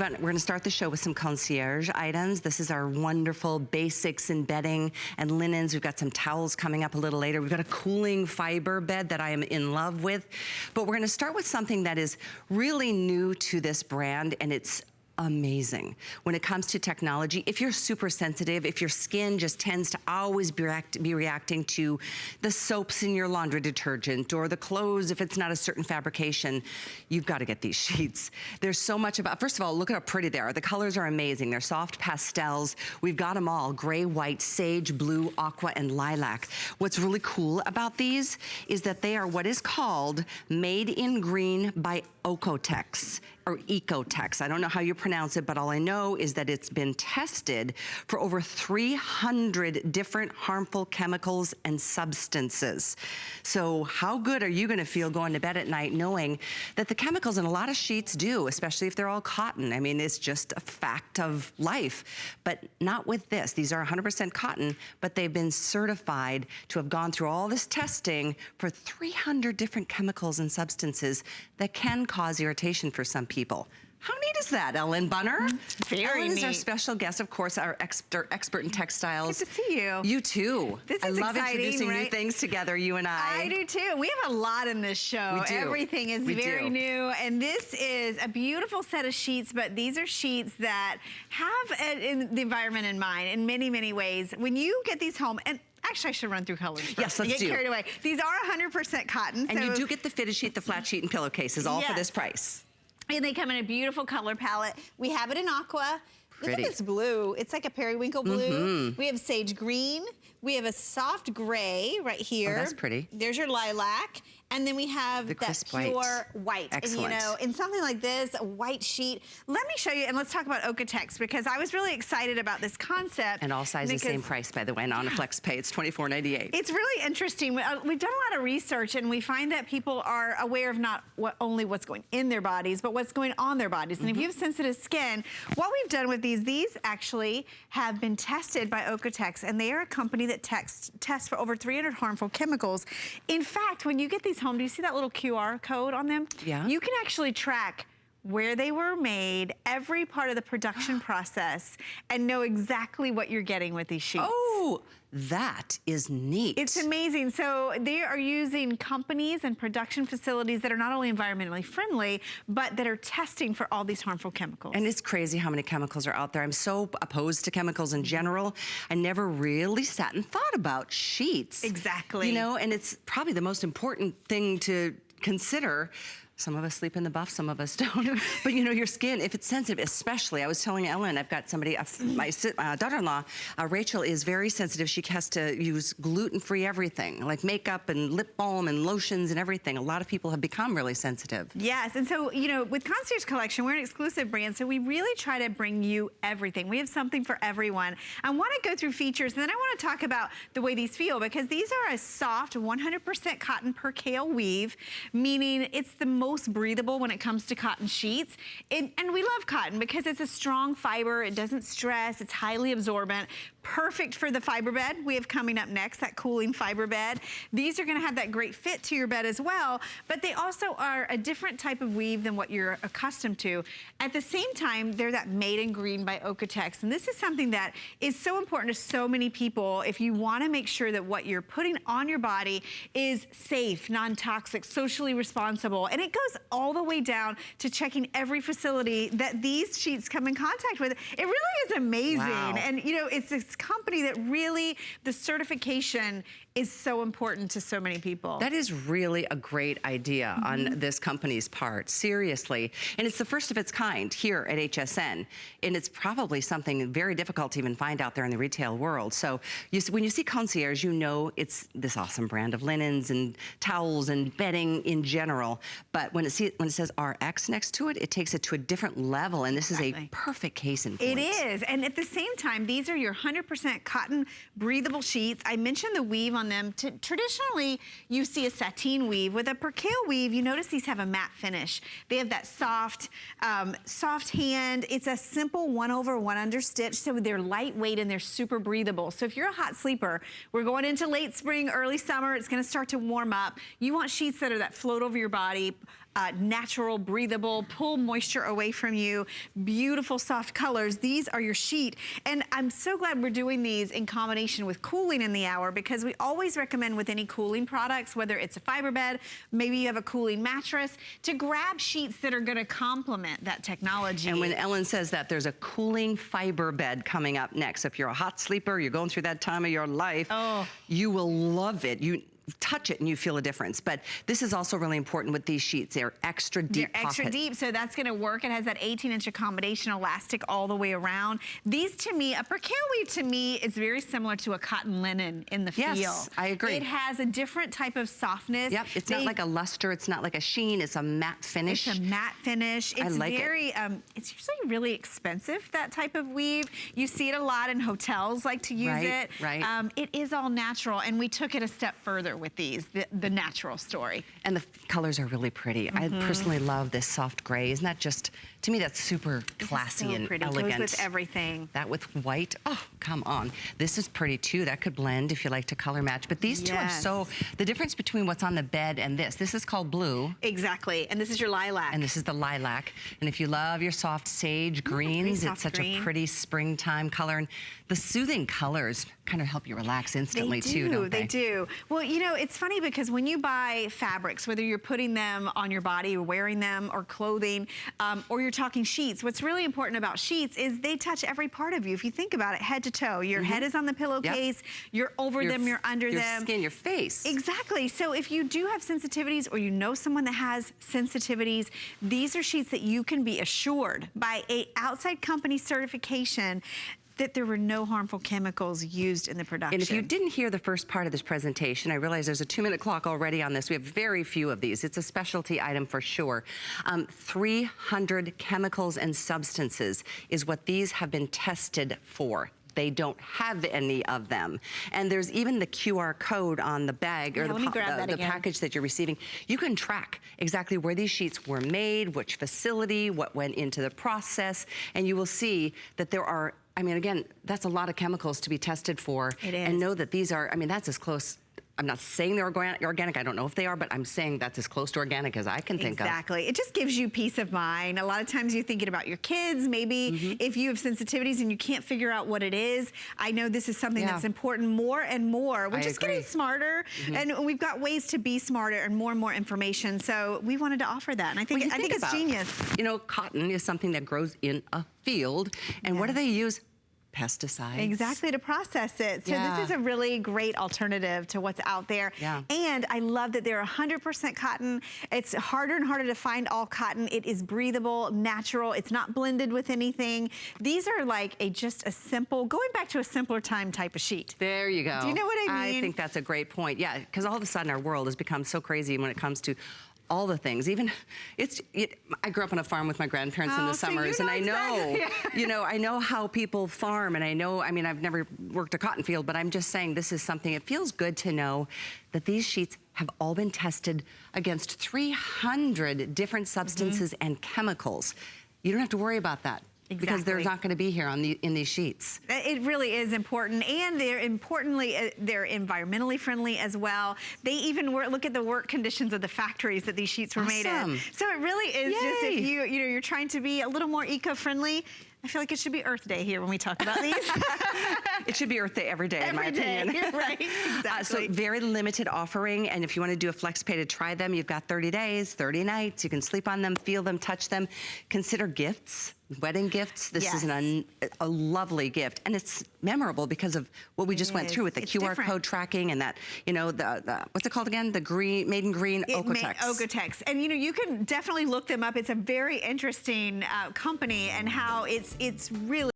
But we're gonna start the show with some concierge items. This is our wonderful basics in bedding and linens. We've got some towels coming up a little later. We've got a cooling fiber bed that I am in love with. But we're gonna start with something that is really new to this brand, and it's amazing. When it comes to technology, if you're super sensitive, if your skin just tends to always be reacting to the soaps in your laundry detergent or the clothes if it's not a certain fabrication, you've got to get these sheets. There's so much about, first of all, look at how pretty they are. The colors are amazing. They're soft pastels. We've got them all, gray, white, sage, blue, aqua, and lilac. What's really cool about these is that they are what is called Made in Green by Okotex, or Ecotex. I don't know how you pronounce it, but all I know is that it's been tested for over 300 different harmful chemicals and substances. So how good are you gonna feel going to bed at night knowing that the chemicals in a lot of sheets do, especially if they're all cotton. I mean, it's just a fact of life, but not with this. These are 100% cotton, but they've been certified to have gone through all this testing for 300 different chemicals and substances that can cause irritation for some people. How neat is that, Ellen Bunner? Very Ellen neat. is our special guest, of course, our expert in textiles. Good to see you. You too. This is I love exciting, introducing right? new things together, you and I. I do too. We have a lot in this show. We do. Everything is very new. And this is a beautiful set of sheets, but these are sheets that have the environment in mind in many, many ways. When you get these home, and actually, I should run through colors first. Yes, let's do. Get carried away. These are 100% cotton. And you do get the fitted sheet, the flat sheet, and pillowcases, all for this price. And they come in a beautiful color palette. We have it in aqua. Pretty. Look at this blue. It's like a periwinkle blue. We have sage green. We have a soft gray right here. Oh, that's pretty. There's your lilac. And then we have the that pure white. Excellent. And you know, in something like this, a white sheet. Let me show you, and let's talk about Okotex, because I was really excited about this concept. And all sizes, same price, by the way, and on a flex pay, it's $24.98. It's really interesting. We've done a lot of research, and we find that people are aware of not only what's going in their bodies, but what's going on their bodies. And if you have sensitive skin, what we've done with these actually have been tested by Okotex, and they are a company that tests for over 300 harmful chemicals. In fact, when you get these home, do you see that little QR code on them? Yeah. You can actually track where they were made, every part of the production process, and know exactly what you're getting with these sheets. Oh, that is neat. It's amazing. So they are using companies and production facilities that are not only environmentally friendly, but that are testing for all these harmful chemicals. And it's crazy how many chemicals are out there. I'm so opposed to chemicals in general. I never really sat and thought about sheets. Exactly. You know, and it's probably the most important thing to consider. Some of us sleep in the buff, some of us don't. But you know, your skin, if it's sensitive, especially, I was telling Ellen, I've got somebody, my daughter-in-law, Rachel, is very sensitive. She has to use gluten-free everything, like makeup and lip balm and lotions and everything. A lot of people have become really sensitive. Yes, and so, you know, with Concierge Collection, we're an exclusive brand, so we really try to bring you everything. We have something for everyone. I want to go through features, and then I want to talk about the way these feel, because these are a soft 100% cotton percale weave, meaning it's the most breathable when it comes to cotton sheets. And we love cotton because it's a strong fiber, it doesn't stress, it's highly absorbent, perfect for the fiber bed we have coming up next, that cooling fiber bed. These are gonna have that great fit to your bed as well, but they also are a different type of weave than what you're accustomed to. At the same time, they're that Made in Green by Okotex, and this is something that is so important to so many people if you wanna make sure that what you're putting on your body is safe, non-toxic, socially responsible, and it goes all the way down to checking every facility that these sheets come in contact with. It really is amazing. Wow. And you know, it's this company that really, the certification is so important to so many people. That is really a great idea on this company's part, seriously. And it's the first of its kind here at HSN. And it's probably something very difficult to even find out there in the retail world. So when you see Concierge, you know it's this awesome brand of linens and towels and bedding in general. But when it says RX next to it, it takes it to a different level. And this is a perfect case in point. It is. And at the same time, these are your 100% cotton breathable sheets. I mentioned the weave on them. Traditionally, you see a sateen weave. With a percale weave, you notice these have a matte finish. They have that soft hand. It's a simple 1/1 under stitch, so they're lightweight and they're super breathable. So if you're a hot sleeper, we're going into late spring, early summer, it's gonna start to warm up. You want sheets that are that float over your body, natural, breathable, pull moisture away from you, beautiful soft colors. These are your sheet. And I'm so glad we're doing these in combination with cooling in the hour, because we always recommend with any cooling products, whether it's a fiber bed, maybe you have a cooling mattress, to grab sheets that are gonna complement that technology. And when Ellen says that, there's a cooling fiber bed coming up next. If you're a hot sleeper, you're going through that time of your life, you will love it. You touch it and you feel a difference. But this is also really important with these sheets. They're extra deep. They're extra deep, so that's gonna work. It has that 18-inch accommodation elastic all the way around. These, to me, a percale weave to me is very similar to a cotton linen in the feel. Yes, I agree. It has a different type of softness. Yep, it's not like a luster, it's not like a sheen, it's a matte finish. It's a matte finish. It's very, it's usually really expensive, that type of weave. You see it a lot in hotels like to use it. Right. It is all natural, and we took it a step further with these, the natural story. And the colors are really pretty. I personally love this soft gray. Isn't that just, to me, that's super classy and pretty. elegant. It goes with everything. That with white, oh, come on. This is pretty too. That could blend if you like to color match. But these two are so, the difference between what's on the bed and this is called blue. Exactly, and this is your lilac. And this is the lilac. And if you love your soft sage greens, it's such a pretty springtime color. And the soothing colors kind of help you relax instantly too, don't they? They do. Well, you know, it's funny because when you buy fabrics, whether you're putting them on your body or wearing them or clothing, or you're talking sheets, what's really important about sheets is they touch every part of you. If you think about it, head to toe, your head is on the pillowcase, you're over them, you're under them. Your skin, your face. Exactly. So if you do have sensitivities or you know someone that has sensitivities, these are sheets that you can be assured by an outside company certification that there were no harmful chemicals used in the production. And if you didn't hear the first part of this presentation, I realize there's a 2-minute clock already on this. We have very few of these. It's a specialty item for sure. 300 chemicals and substances is what these have been tested for. They don't have any of them. And there's even the QR code on the bag or the package that you're receiving. You can track exactly where these sheets were made, which facility, what went into the process, and you will see that there are, I mean, again, that's a lot of chemicals to be tested for. It is. And know that these are, I mean, that's as close, I'm not saying they're organic, I don't know if they are, but I'm saying that's as close to organic as I can think of. Exactly. It just gives you peace of mind. A lot of times you're thinking about your kids, maybe if you have sensitivities and you can't figure out what it is. I know this is something that's important more and more. We're just getting smarter, and we've got ways to be smarter and more information. So we wanted to offer that, and I think it's genius. You know, cotton is something that grows in a field, and what do they use? Pesticides. Exactly, to process it. So this is a really great alternative to what's out there. And I love that they're 100% cotton. It's harder and harder to find all cotton. It is breathable, natural. It's not blended with anything. These are like just a simple, going back to a simpler time type of sheet. There you go. Do you know what I mean? I think that's a great point. Yeah, because all of a sudden our world has become so crazy when it comes to all the things. Even I grew up on a farm with my grandparents in the summers, and I know, you know, I know how people farm, and I know, I mean, I've never worked a cotton field, but I'm just saying this is something, it feels good to know that these sheets have all been tested against 300 different substances and chemicals. You don't have to worry about that. Because they're not going to be here on in these sheets. It really is important, and they're environmentally friendly as well. They even look at the work conditions of the factories that these sheets were made in. So it really is just, if you're trying to be a little more eco-friendly. I feel like it should be Earth Day here when we talk about these. It should be Earth Day every day, in my opinion. Right, exactly. So very limited offering, and if you want to do a flex pay to try them, you've got 30 days, 30 nights. You can sleep on them, feel them, touch them. Consider gifts, wedding gifts. This is a lovely gift, and it's memorable because of what we just went through with the QR code tracking and that, you know, the what's it called again? The MadeInGreen Okotex. Okotex. And you know, you can definitely look them up. It's a very interesting company, and how it's really